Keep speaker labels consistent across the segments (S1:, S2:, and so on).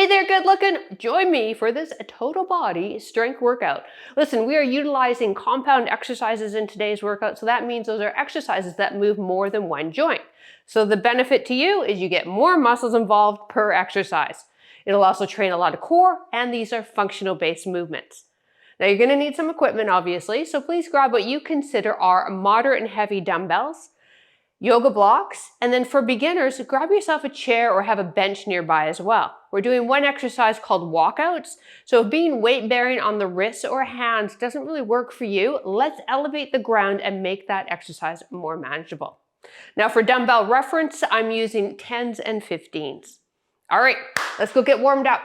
S1: Hey there, good looking. Join me for this total body strength workout. Listen, we are utilizing compound exercises in today's workout, so that means those are exercises that move more than one joint. So the benefit to you is you get more muscles involved per exercise. It'll also train a lot of core, and these are functional based movements. Now you're gonna need some equipment, obviously, so please grab what you consider are moderate and heavy dumbbells, yoga blocks, and then for beginners, grab yourself a chair or have a bench nearby as well. We're doing one exercise called walkouts. So if being weight bearing on the wrists or hands doesn't really work for you, let's elevate the ground and make that exercise more manageable. Now for dumbbell reference, I'm using 10s and 15s. All right, let's go get warmed up.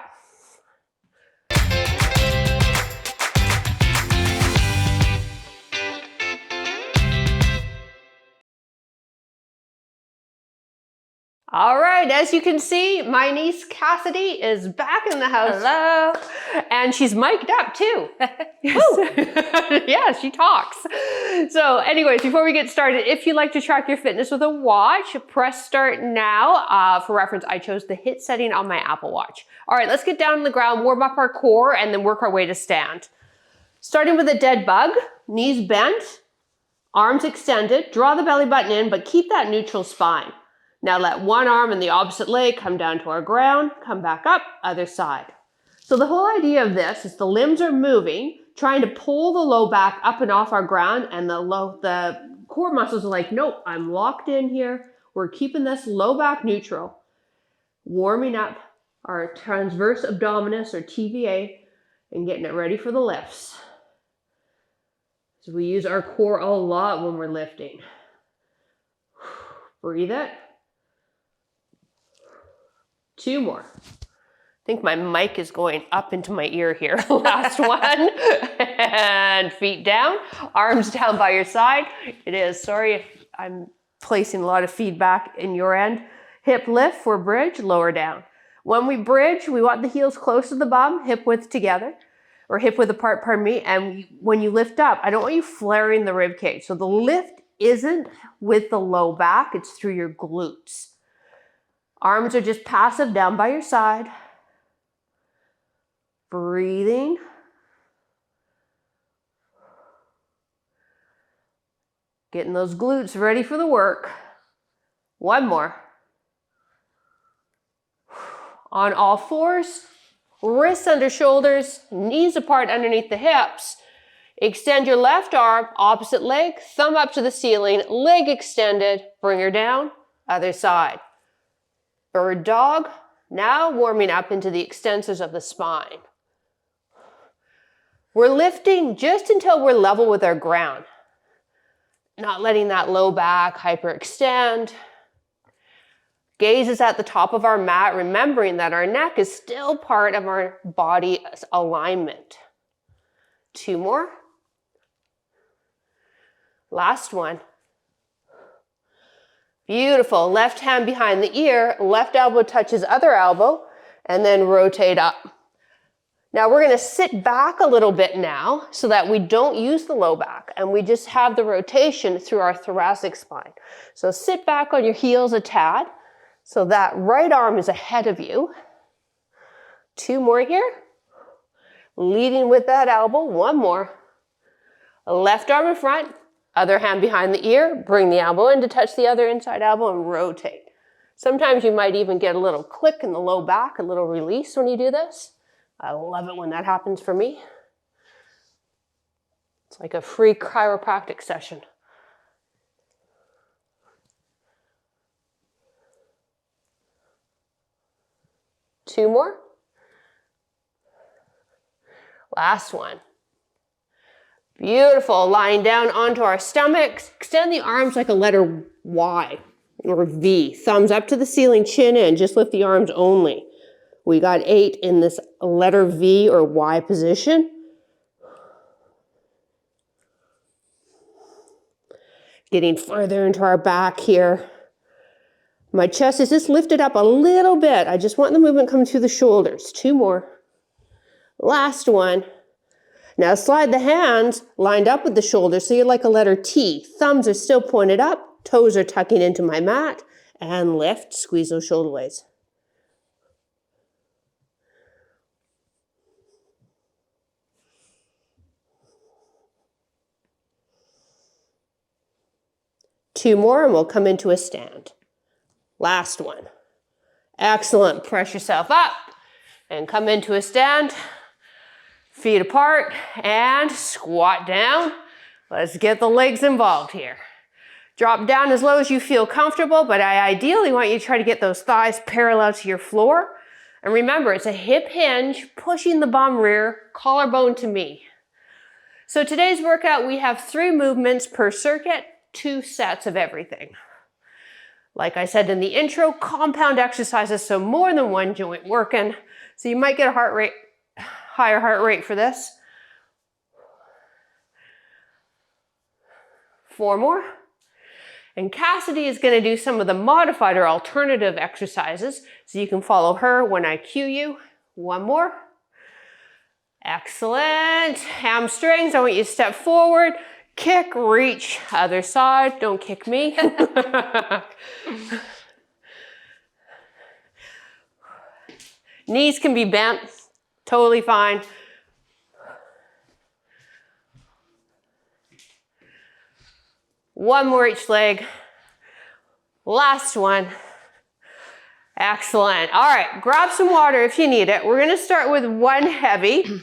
S1: All right, as you can see, my niece Cassidy is back in the house.
S2: Hello.
S1: And she's mic'd up too. Yeah, she talks. So anyways, before we get started, if you'd like to track your fitness with a watch, press start now. For reference, I chose the HIIT setting on my Apple Watch. All right, let's get down on the ground, warm up our core, and then work our way to stand. Starting with a dead bug, knees bent, arms extended, draw the belly button in, but keep that neutral spine. Now let one arm and the opposite leg come down to our ground, come back up, other side. So the whole idea of this is the limbs are moving, trying to pull the low back up and off our ground, and the core muscles are like, nope, I'm locked in here. We're keeping this low back neutral, warming up our transverse abdominis or TVA and getting it ready for the lifts. So we use our core a lot when we're lifting. Breathe it. 2 more. I think my mic is going up into my ear here. Last one. And feet down, arms down by your side. It is, sorry if I'm placing a lot of feedback in your end. Hip lift for bridge, lower down. When we bridge, we want the heels close to the bum, hip width together, or hip width apart, pardon me. And when you lift up, I don't want you flaring the rib cage. So the lift isn't with the low back, it's through your glutes. Arms are just passive down by your side. Breathing. Getting those glutes ready for the work. 1 more. On all fours, wrists under shoulders, knees apart underneath the hips. Extend your left arm, opposite leg, thumb up to the ceiling, leg extended, bring her down, other side. Bird dog, now warming up into the extensors of the spine. We're lifting just until we're level with our ground. Not letting that low back hyperextend. Gaze is at the top of our mat, remembering that our neck is still part of our body alignment. 2 more. Last one. Beautiful. Left hand behind the ear, left elbow touches other elbow, and then rotate up. Now we're going to sit back a little bit now so that we don't use the low back and we just have the rotation through our thoracic spine. So sit back on your heels a tad so that right arm is ahead of you. 2 more here. Leading with that elbow. 1 more. Left arm in front. Other hand behind the ear, bring the elbow in to touch the other inside elbow and rotate. Sometimes you might even get a little click in the low back, a little release when you do this. I love it when that happens for me. It's like a free chiropractic session. Two more. Last one. Beautiful, lying down onto our stomachs. Extend the arms like a letter Y or V. Thumbs up to the ceiling, chin in, just lift the arms only. We got 8 in this letter V or Y position. Getting further into our back here. My chest is just lifted up a little bit. I just want the movement coming through the shoulders. 2 more. Last one. Now slide the hands lined up with the shoulders so you're like a letter T. Thumbs are still pointed up, toes are tucking into my mat, and lift, squeeze those shoulder blades. 2 more and we'll come into a stand. Last one. Excellent. Press yourself up and come into a stand. Feet apart and squat down. Let's get the legs involved here. Drop down as low as you feel comfortable, but I ideally want you to try to get those thighs parallel to your floor. And remember, it's a hip hinge, pushing the bum rear, collarbone to me. So today's workout, we have 3 movements per circuit, 2 sets of everything. Like I said in the intro, compound exercises, so more than one joint working. So you might get a higher heart rate for this. 4 more. And Cassidy is going to do some of the modified or alternative exercises, so you can follow her when I cue you. 1 more. Excellent. Hamstrings, I want you to step forward, kick, reach, other side. Don't kick me. Knees can be bent, totally fine. One more each leg. Last one. Excellent. All right, grab some water if you need it. We're going to start with 1 heavy.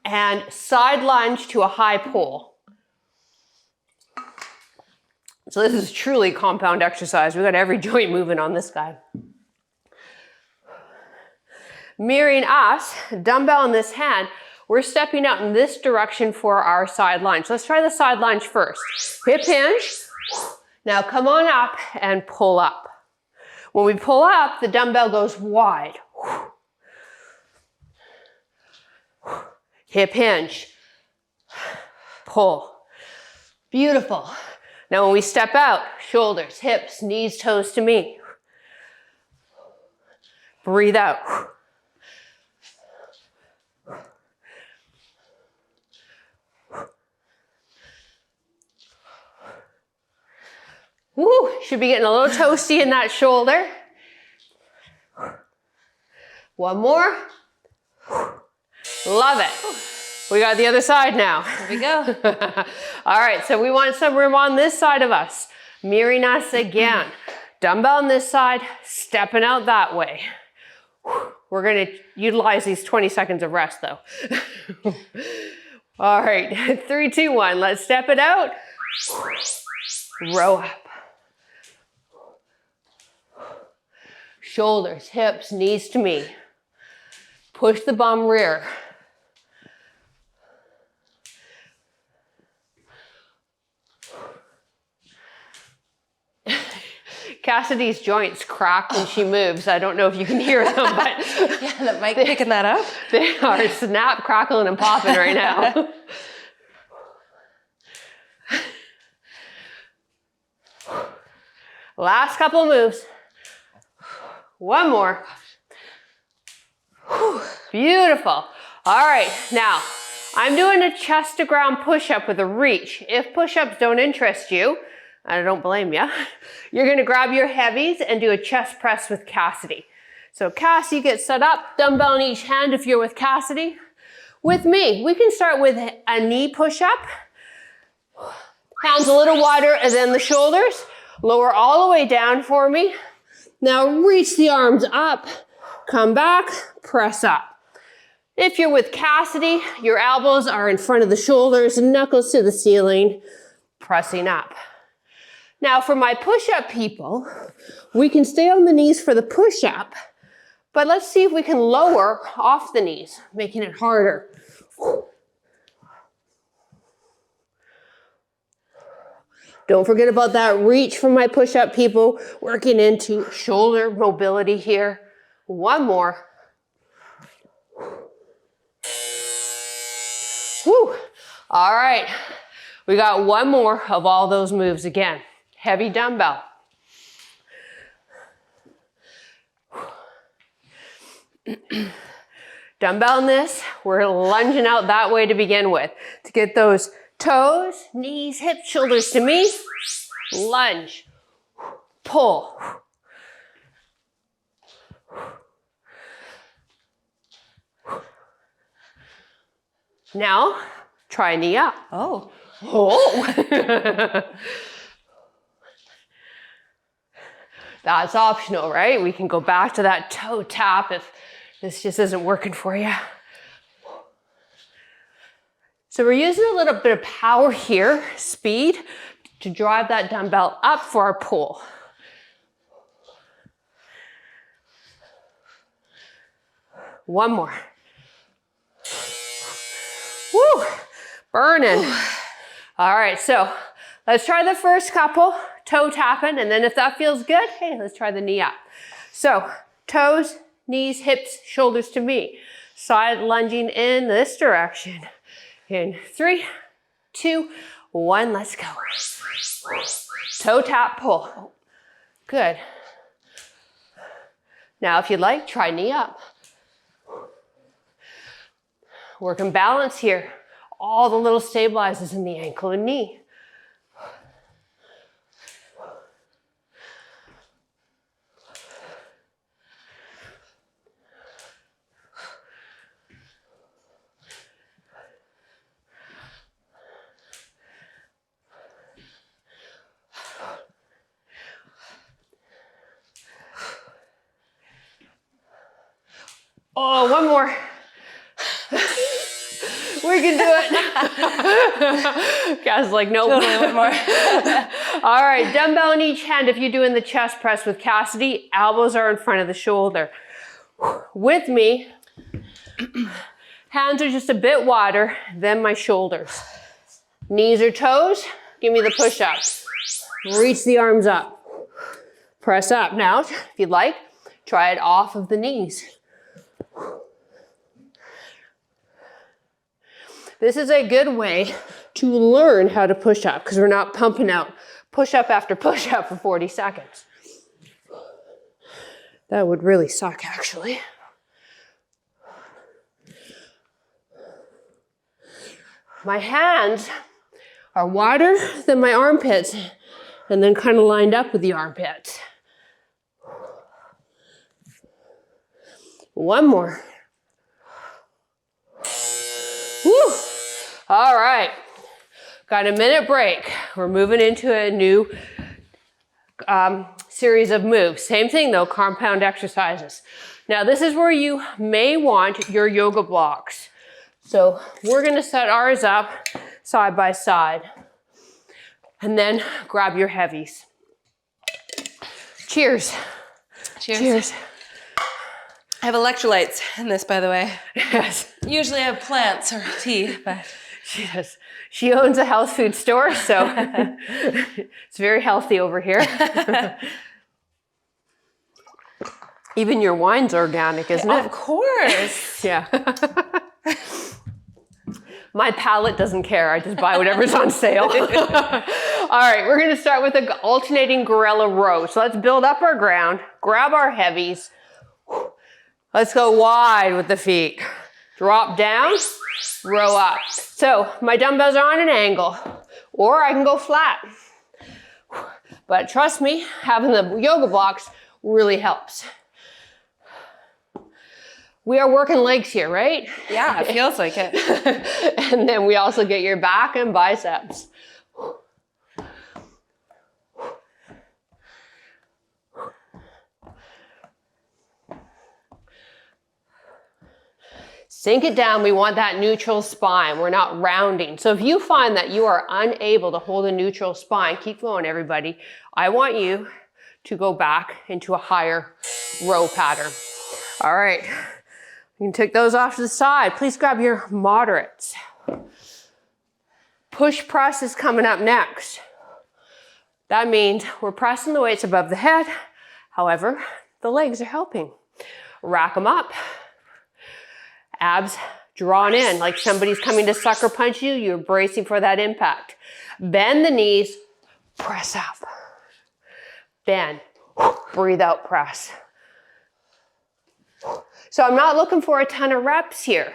S1: And side lunge to a high pull. So this is truly compound exercise. We've got every joint moving on this guy. Mirroring us, dumbbell in this hand, we're stepping out in this direction for our side lunge. Let's try the side lunge first. Hip hinge. Now come on up and pull up. When we pull up, the dumbbell goes wide. Hip hinge. Pull. Beautiful. Now when we step out, shoulders, hips, knees, toes to me. Breathe out. Woo, should be getting a little toasty in that shoulder. 1 more. Love it. We got the other side now.
S2: Here we go.
S1: All right, so we want some room on this side of us. Mirroring us again. Dumbbell on this side, stepping out that way. We're gonna utilize these 20 seconds of rest though. All right, 3, 2, 1. Let's step it out. Row up. Shoulders, hips, knees to me. Push the bum rear. Cassidy's joints crack when she moves. I don't know if you can hear them, but
S2: yeah, that mic picking that up.
S1: They are snap, crackling, and popping right now. Last couple moves. 1 more. Beautiful. All right, now I'm doing a chest to ground push-up with a reach. If push-ups don't interest you, I don't blame you, you're gonna grab your heavies and do a chest press with Cassidy. So Cassie gets set up, dumbbell in each hand if you're with Cassidy. With me, we can start with a knee push-up. Hands a little wider and then the shoulders. Lower all the way down for me. Now reach the arms up, come back, press up. If you're with Cassidy, your elbows are in front of the shoulders, knuckles to the ceiling, pressing up. Now for my push-up people, we can stay on the knees for the push-up, but let's see if we can lower off the knees, making it harder. Don't forget about that reach from my push-up people, working into shoulder mobility here. 1 more. Whew. All right, we got 1 more of all those moves again. Heavy dumbbell. Dumbbell in this, we're lunging out that way to begin with. To get those toes, knees, hips, shoulders to me. Lunge. Pull. Now, try knee up.
S2: Oh.
S1: Oh. That's optional, right? We can go back to that toe tap if this just isn't working for you. So we're using a little bit of power here, speed, to drive that dumbbell up for our pull. One more. Woo, burning. All right, so let's try the first couple, toe tapping, and then if that feels good, hey, let's try the knee up. So toes, knees, hips, shoulders to me. Side lunging in this direction. In 3, 2, 1, let's go. Toe tap, pull. Good. Now if you'd like, try knee up. Working balance here. All the little stabilizers in the ankle and knee. Oh, one more. We can do it. Guys, like, nope.
S2: Totally one more.
S1: All right, dumbbell in each hand if you're doing the chest press with Cassidy. Elbows are in front of the shoulder. With me, hands are just a bit wider than my shoulders. Knees or toes, give me the push-up. Reach the arms up. Press up. Now, if you'd like, try it off of the knees. This is a good way to learn how to push up because we're not pumping out push up after push up for 40 seconds. That would really suck, actually. My hands are wider than my armpits and then kind of lined up with the armpits. One more. Woo! All right, got a minute break. We're moving into a new series of moves. Same thing though, compound exercises. Now this is where you may want your yoga blocks. So we're gonna set ours up side by side and then grab your heavies. Cheers.
S2: Cheers.
S1: Cheers.
S2: I have electrolytes in this, by the way.
S1: Yes.
S2: Usually I have plants or tea, but
S1: She does. She owns a health food store, so it's very healthy over here. Even your wine's organic, isn't it?
S2: of course.
S1: Yeah. My palate doesn't care. I just buy whatever's on sale. All right, we're going to start with an alternating gorilla row. So let's build up our ground, grab our heavies. Let's go wide with the feet. Drop down, row up. So my dumbbells are on an angle, or I can go flat. But trust me, having the yoga blocks really helps. We are working legs here, right?
S2: Yeah, it feels like it.
S1: And then we also get your back and biceps. Sink it down. We want that neutral spine. We're not rounding. So if you find that you are unable to hold a neutral spine, keep going, everybody. I want you to go back into a higher row pattern. All right. You can take those off to the side. Please grab your moderates. Push press is coming up next. That means we're pressing the weights above the head. However, the legs are helping. Rack them up. Abs drawn in, like somebody's coming to sucker punch you. You're bracing for that impact. Bend the knees, press up. Bend, breathe out, press. So I'm not looking for a ton of reps here.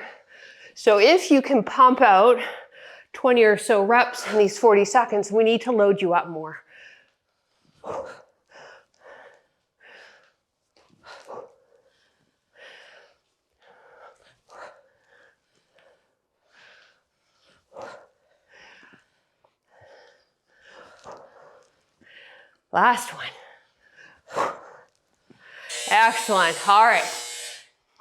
S1: So if you can pump out 20 or so reps in these 40 seconds, we need to load you up more. Last one. Excellent. All right.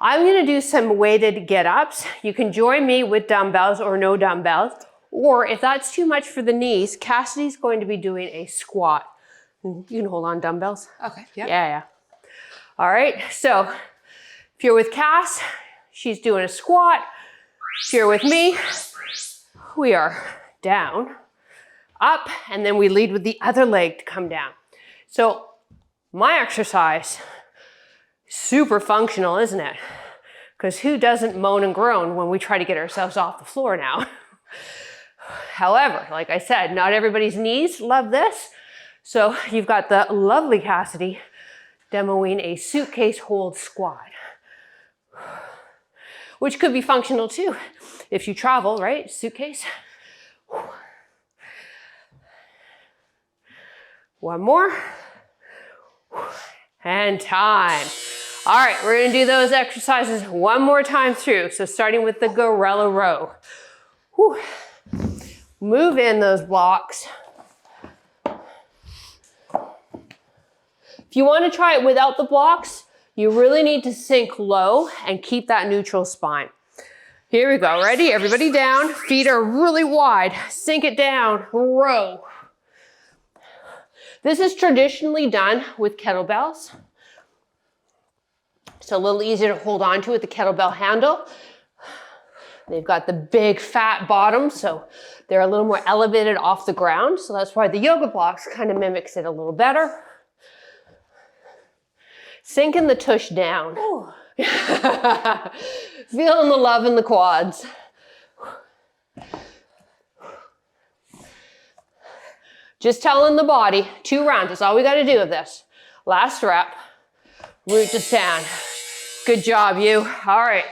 S1: I'm going to do some weighted get-ups. You can join me with dumbbells or no dumbbells. Or if that's too much for the knees, Cassidy's going to be doing a squat. You can hold on dumbbells.
S2: Okay. Yeah.
S1: Yeah. All right. So if you're with Cass, she's doing a squat. If you're with me, we are down, up, and then we lead with the other leg to come down. So my exercise, super functional, isn't it? Because who doesn't moan and groan when we try to get ourselves off the floor now? However, like I said, not everybody's knees love this. So you've got the lovely Cassidy demoing a suitcase hold squat, which could be functional too. If you travel, right? Suitcase. One more. And time. All right, we're gonna do those exercises one more time through. So starting with the gorilla row. Whew. Move in those blocks. If you want to try it without the blocks, you really need to sink low and keep that neutral spine. Here we go. Ready? Everybody down. Feet are really wide. Sink it down. Row. This is traditionally done with kettlebells. It's a little easier to hold on to with the kettlebell handle. They've got the big fat bottom, so they're a little more elevated off the ground. So that's why the yoga blocks kind of mimics it a little better. Sinking the tush down. Feeling the love in the quads. Just telling the body, 2 rounds. That's all we got to do with this. Last rep. Root to stand. Good job, you. All right.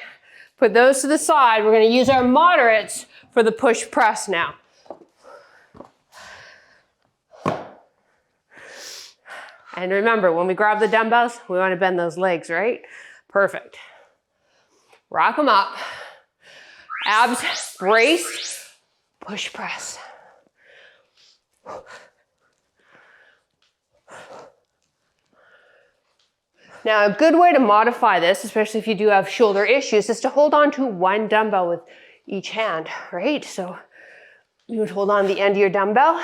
S1: Put those to the side. We're going to use our moderates for the push press now. And remember, when we grab the dumbbells, we want to bend those legs, right? Perfect. Rock them up. Abs braced. Push press. Now, a good way to modify this, especially if you do have shoulder issues, is to hold on to one dumbbell with each hand, right? So you would hold on the end of your dumbbell.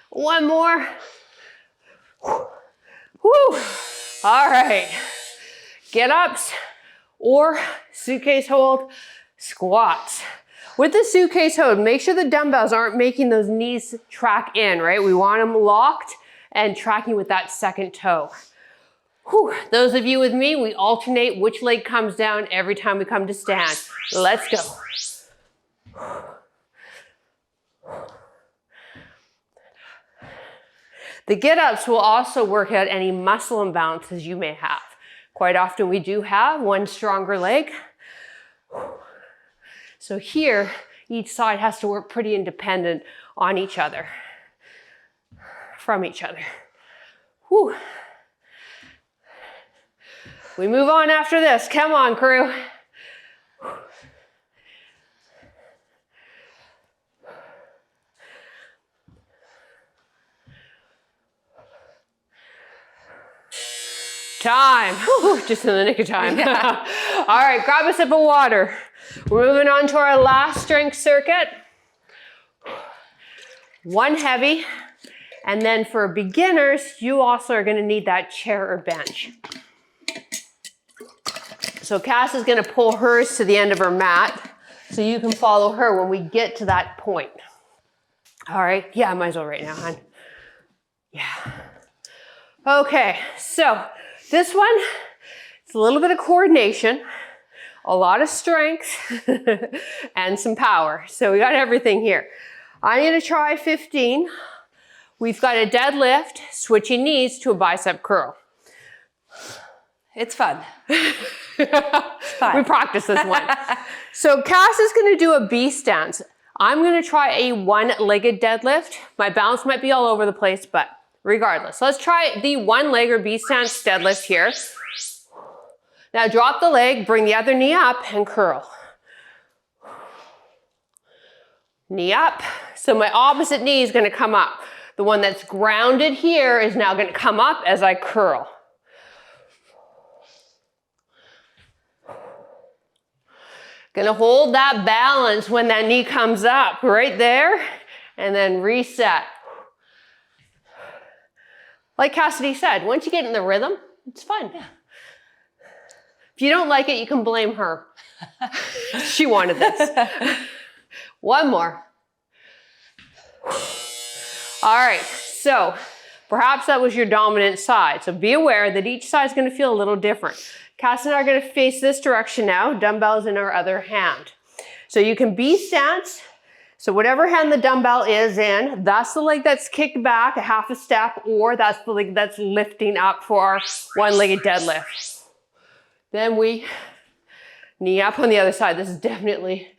S1: One more. Woo. All right. Get ups or suitcase hold squats. With the suitcase hold, make sure the dumbbells aren't making those knees track in, right? We want them locked and tracking with that second toe. Whew. Those of you with me, we alternate which leg comes down every time we come to stand. Let's go. The get-ups will also work out any muscle imbalances you may have. Quite often we do have one stronger leg. So here, each side has to work pretty independent on each other, from each other. Whew. We move on after this. Come on, crew. Time. Whew, just in the nick of time. Yeah. All right, grab a sip of water. We're moving on to our last strength circuit. One heavy. And then for beginners, you also are going to need that chair or bench. So Cass is going to pull hers to the end of her mat so you can follow her when we get to that point. All right. Yeah, I might as well right now, hon. Yeah. Okay, so this one, it's a little bit of coordination, a lot of strength, and some power. So we got everything here. I'm going to try 15. We've got a deadlift, switching knees to a bicep curl.
S2: It's fun.
S1: We practice this one. So Cass is going to do a B stance. I'm gonna try a one-legged deadlift. My balance might be all over the place, but regardless, let's try the one-leg or B stance deadlift here. Now drop the leg, bring the other knee up and curl. Knee up. So my opposite knee is gonna come up. The one that's grounded here is now gonna come up as I curl. Gonna hold that balance when that knee comes up, right there, and then reset. Like Cassidy said, once you get in the rhythm, it's fun. Yeah. If you don't like it, you can blame her. She wanted this. One more. All right, so perhaps that was your dominant side. So be aware that each side is gonna feel a little different. Cass and I are gonna face this direction now, dumbbells in our other hand. So you can B stance. So whatever hand the dumbbell is in, that's the leg that's kicked back a half a step, or that's the leg that's lifting up for our one-legged deadlift. Then we knee up on the other side. This is definitely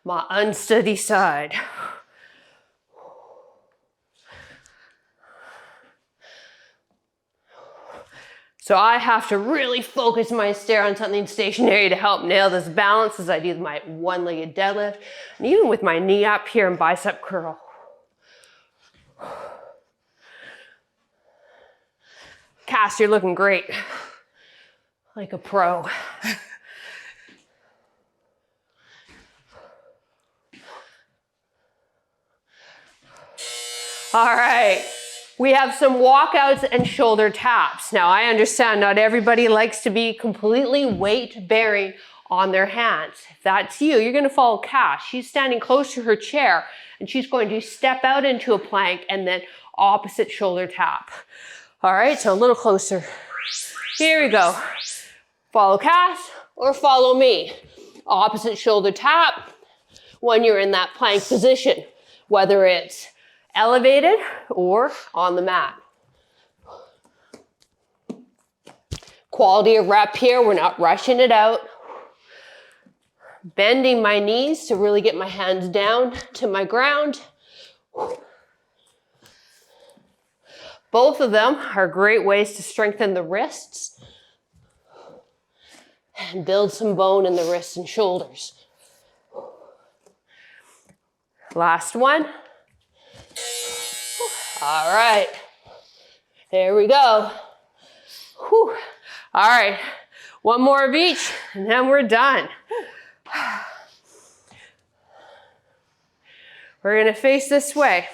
S1: my unsteady side. So I have to really focus my stare on something stationary to help nail this balance as I do my one-legged deadlift, and even with my knee up here and bicep curl. Cass, you're looking great. Like a pro. All right. We have some walkouts and shoulder taps. Now I understand not everybody likes to be completely weight bearing on their hands. If that's you, you're gonna follow Cass. She's standing close to her chair and she's going to step out into a plank and then opposite shoulder tap. All right, so a little closer. Here we go. Follow Cass or follow me. Opposite shoulder tap when you're in that plank position, whether it's elevated or on the mat. Quality of rep here, we're not rushing it out. Bending my knees to really get my hands down to my ground. Both of them are great ways to strengthen the wrists and build some bone in the wrists and shoulders. Last one. All right, there we go. Whew. All right, one more of each and then we're done. We're gonna face this way.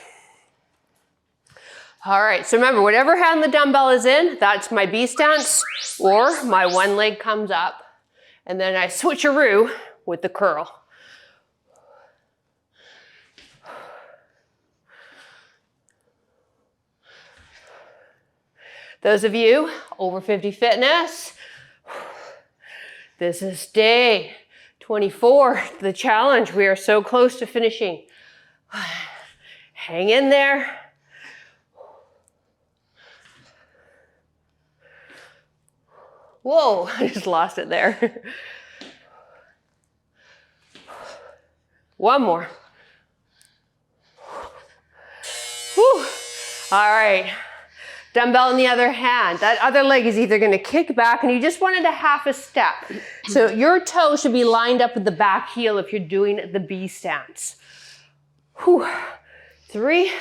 S1: All right, so remember, whatever hand the dumbbell is in, that's my B stance, or my one leg comes up, and then I switcheroo with the curl. Those of you over 50 fitness, this is day 24, the challenge. We are so close to finishing. Hang in there. Whoa, I just lost it there. One more. Whew. All right. Dumbbell in the other hand. That other leg is either going to kick back and you just wanted a half a step. So your toe should be lined up with the back heel if you're doing the B stance. Whew. 3,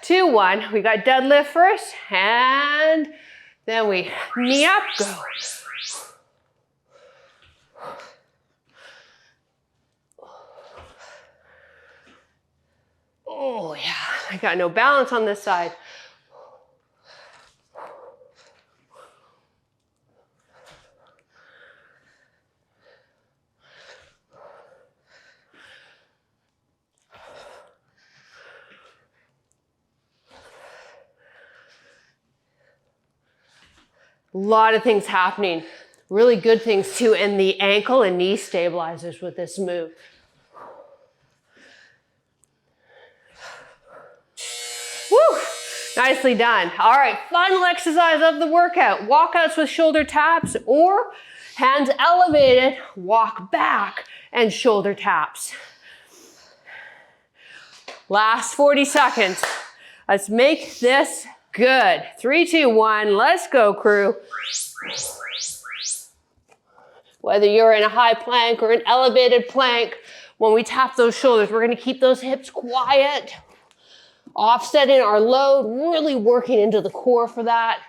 S1: 2, 1. We got deadlift first and then we knee up, go. Oh yeah, I got no balance on this side. A lot of things happening. Really good things too in the ankle and knee stabilizers with this move. Woo! Nicely done. All right, final exercise of the workout. Walkouts with shoulder taps or hands elevated, walk back and shoulder taps. Last 40 seconds. Let's make this good. 3, 2, 1. Let's go, crew. Whether you're in a high plank or an elevated plank, when we tap those shoulders, we're going to keep those hips quiet, offsetting our load, really working into the core for that.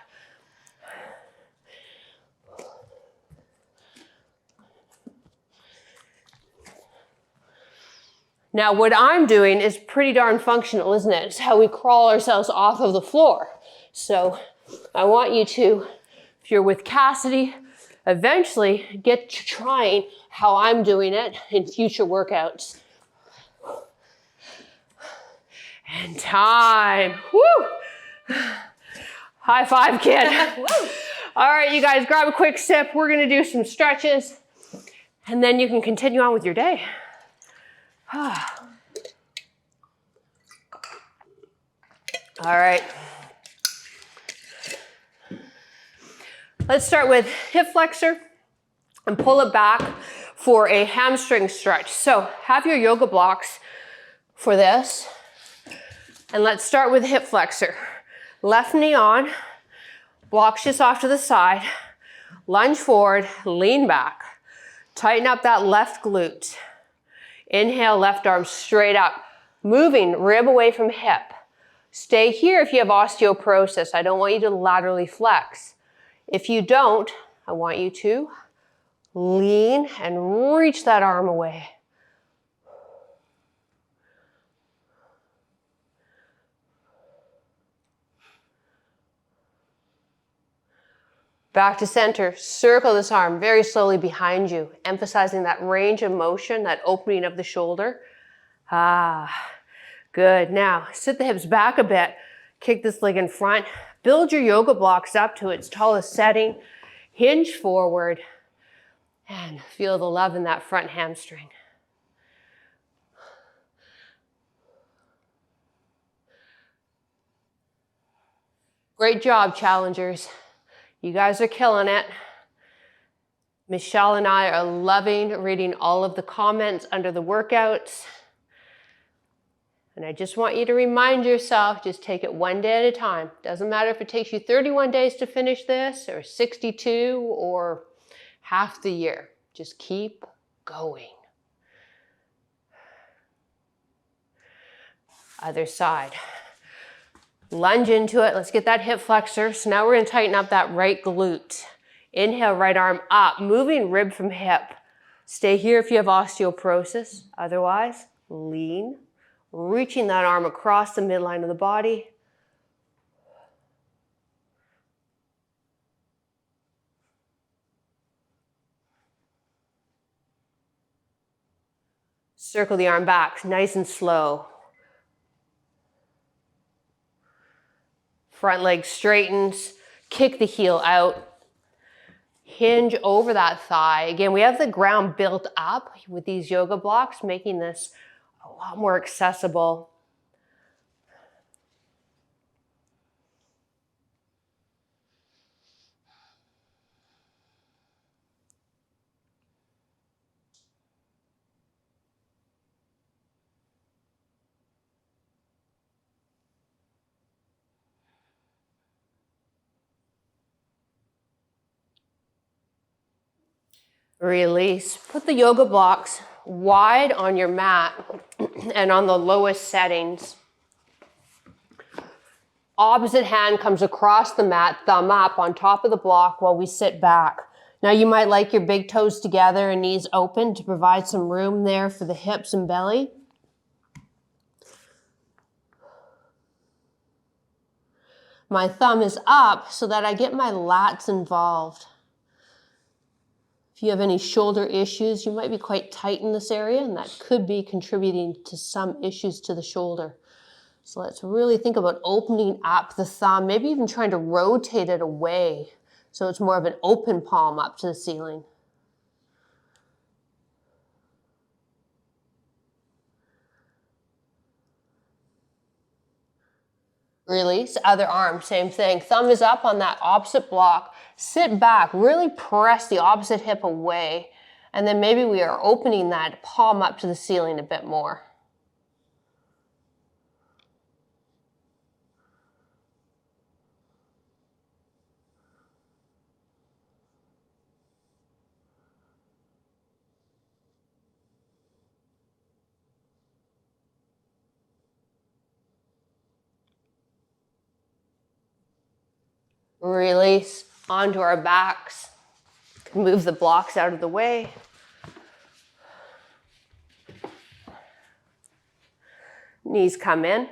S1: Now, what I'm doing is pretty darn functional, isn't it? It's how we crawl ourselves off of the floor. So I want you to, if you're with Cassidy, eventually get to trying how I'm doing it in future workouts. And time. Woo! High five, kid. All right, you guys, grab a quick sip. We're gonna do some stretches, and then you can continue on with your day. All right. Let's start with hip flexor and pull it back for a hamstring stretch. So have your yoga blocks for this. And let's start with hip flexor. Left knee on, blocks just off to the side, lunge forward, lean back. Tighten up that left glute. Inhale, left arm straight up, moving rib away from hip. Stay here if you have osteoporosis. I don't want you to laterally flex. If you don't, I want you to lean and reach that arm away. Back to center, circle this arm very slowly behind you, emphasizing that range of motion, that opening of the shoulder. Good. Now, sit the hips back a bit, kick this leg in front, build your yoga blocks up to its tallest setting, hinge forward, and feel the love in that front hamstring. Great job, challengers. You guys are killing it. Michelle and I are loving reading all of the comments under the workouts. And I just want you to remind yourself, just take it one day at a time. Doesn't matter if it takes you 31 days to finish this, or 62, or half the year. Just keep going. Other side. Lunge into it. Let's get that hip flexor. So now we're going to tighten up that right glute. Inhale, right arm up, moving rib from hip. Stay here if you have osteoporosis. Otherwise, lean, reaching that arm across the midline of the body. Circle the arm back, nice and slow. Front leg straightens, kick the heel out, hinge over that thigh. Again, we have the ground built up with these yoga blocks, making this a lot more accessible. Release. Put the yoga blocks wide on your mat and on the lowest settings. Opposite hand comes across the mat, thumb up on top of the block while we sit back. Now you might like your big toes together and knees open to provide some room there for the hips and belly. My thumb is up so that I get my lats involved. If you have any shoulder issues, you might be quite tight in this area, and that could be contributing to some issues to the shoulder. So let's really think about opening up the thumb, maybe even trying to rotate it away so it's more of an open palm up to the ceiling. Release, other arm, same thing. Thumb is up on that opposite block. Sit back, really press the opposite hip away, and then maybe we are opening that palm up to the ceiling a bit more. Release onto our backs. Move the blocks out of the way. Knees come in.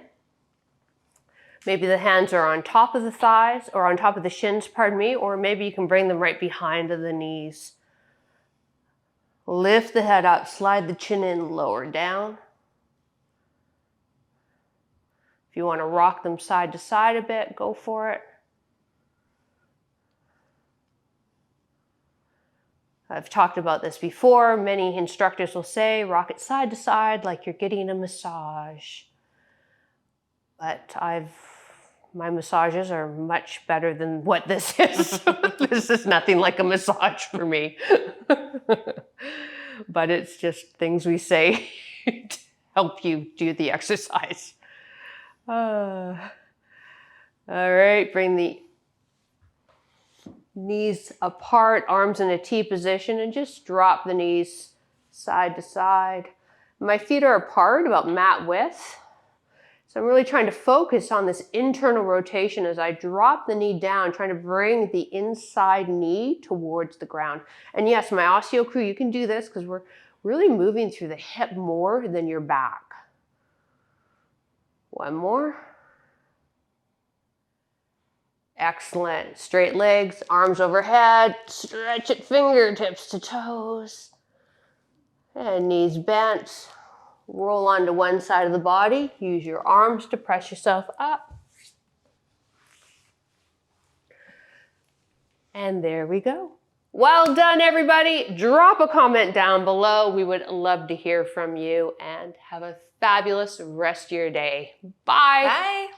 S1: Maybe the hands are on top of the thighs or on top of the shins, pardon me, or maybe you can bring them right behind the knees. Lift the head up, slide the chin in, lower down. If you want to rock them side to side a bit, go for it. I've talked about this before. Many instructors will say, rock it side to side like you're getting a massage. But my massages are much better than what this is. This is nothing like a massage for me. But it's just things we say to help you do the exercise. All right, bring the knees apart, arms in a T position, and just drop the knees side to side. My feet are apart, about mat width. So I'm really trying to focus on this internal rotation as I drop the knee down, trying to bring the inside knee towards the ground. And yes, my osteo crew, you can do this because we're really moving through the hip more than your back. One more. Excellent. Straight legs, arms overhead, stretch at fingertips to toes. And knees bent. Roll onto one side of the body. Use your arms to press yourself up. And there we go. Well done, everybody. Drop a comment down below. We would love to hear from you, and have a fabulous rest of your day. Bye.
S2: Bye.